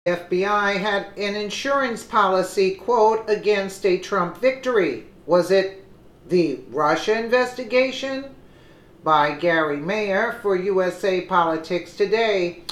FBI had an insurance policy, quote, against a Trump victory. Was it the Russia investigation? By Gary Mayer for USA Politics Today.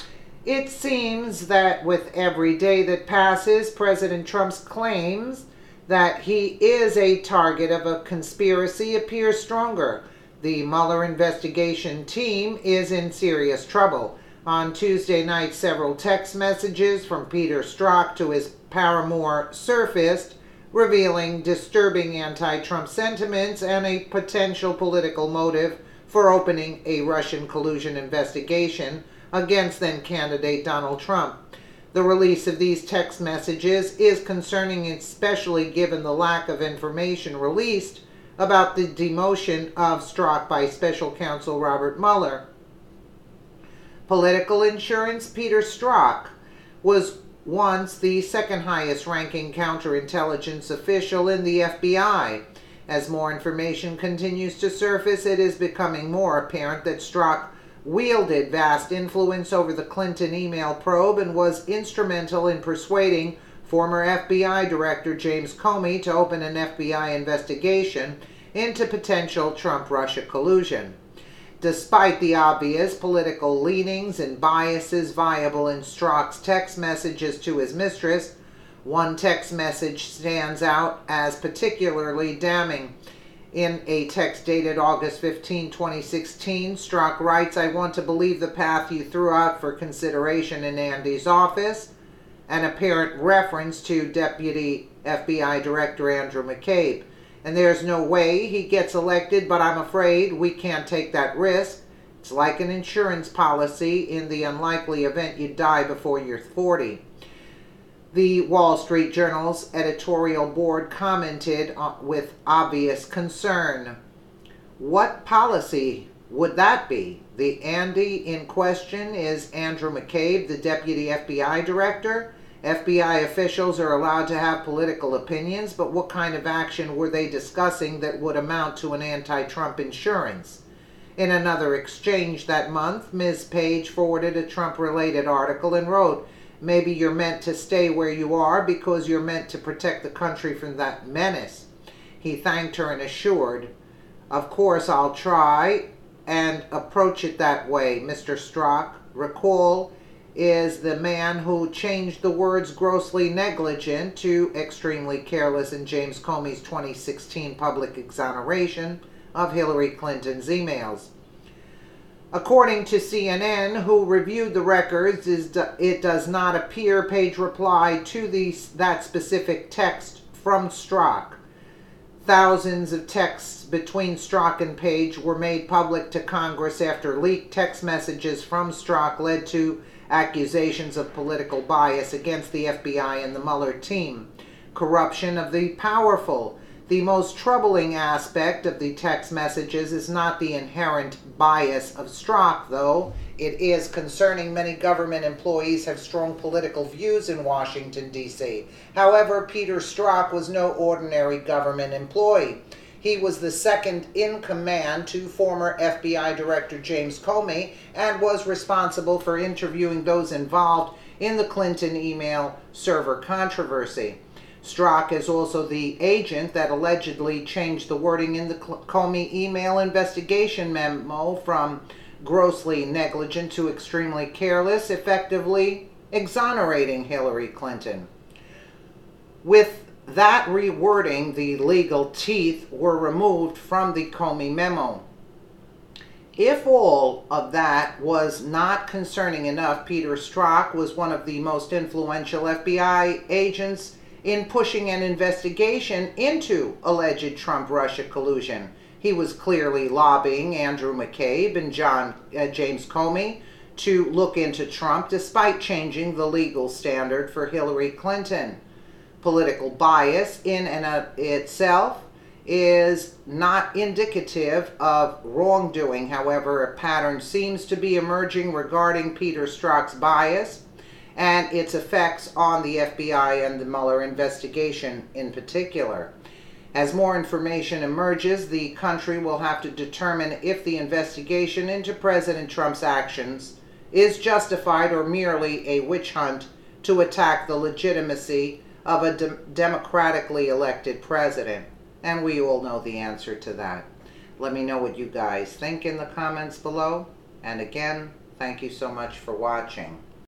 It seems that with every day that passes, President Trump's claims that he is a target of a conspiracy appears stronger. The Mueller investigation team is in serious trouble. On Tuesday night, several text messages from Peter Strzok to his paramour surfaced, revealing disturbing anti-Trump sentiments and a potential political motive for opening a Russian collusion investigation against then-candidate Donald Trump. The release of these text messages is concerning, especially given the lack of information released about the demotion of Strzok by Special Counsel Robert Mueller. Political insurance Peter Strzok was once the second highest ranking counterintelligence official in the FBI. As more information continues to surface, it is becoming more apparent that Strzok wielded vast influence over the Clinton email probe and was instrumental in persuading former FBI Director James Comey to open an FBI investigation into potential Trump-Russia collusion. Despite the obvious political leanings and biases viable in Strzok's text messages to his mistress, one text message stands out as particularly damning. In a text dated August 15, 2016, Strzok writes, "I want to believe the path you threw out for consideration in Andy's office," an apparent reference to Deputy FBI Director Andrew McCabe. "And there's no way he gets elected, but I'm afraid we can't take that risk. It's like an insurance policy in the unlikely event you die before you're 40. The Wall Street Journal's editorial board commented with obvious concern. What policy would that be? The Andy in question is Andrew McCabe, the Deputy FBI Director. FBI officials are allowed to have political opinions, but what kind of action were they discussing that would amount to an anti-Trump insurance? In another exchange that month, Ms. Page forwarded a Trump-related article and wrote, "Maybe you're meant to stay where you are because you're meant to protect the country from that menace." He thanked her and assured, "Of course I'll try and approach it that way." Mr. Strzok, recall, is the man who changed the words grossly negligent to extremely careless in James Comey's 2016 public exoneration of Hillary Clinton's emails. According to CNN, who reviewed the records, it does not appear Page replied to that specific text from Strzok. Thousands of texts between Strzok and Page were made public to Congress after leaked text messages from Strzok led to accusations of political bias against the FBI and the Mueller team. Corruption of the powerful. The most troubling aspect of the text messages is not the inherent bias of Strzok, though. It is concerning many government employees have strong political views in Washington, D.C. However, Peter Strzok was no ordinary government employee. He was the second in command to former FBI Director James Comey and was responsible for interviewing those involved in the Clinton email server controversy. Strzok is also the agent that allegedly changed the wording in the Comey email investigation memo from grossly negligent to extremely careless, effectively exonerating Hillary Clinton. With that rewording, the legal teeth were removed from the Comey memo. If all of that was not concerning enough, Peter Strzok was one of the most influential FBI agents in pushing an investigation into alleged Trump-Russia collusion. He was clearly lobbying Andrew McCabe and James Comey to look into Trump despite changing the legal standard for Hillary Clinton. Political bias in and of itself is not indicative of wrongdoing. However, a pattern seems to be emerging regarding Peter Strzok's bias and its effects on the FBI and the Mueller investigation in particular. As more information emerges, the country will have to determine if the investigation into President Trump's actions is justified or merely a witch hunt to attack the legitimacy of a democratically elected president? And we all know the answer to that. Let me know what you guys think in the comments below. And again, thank you so much for watching.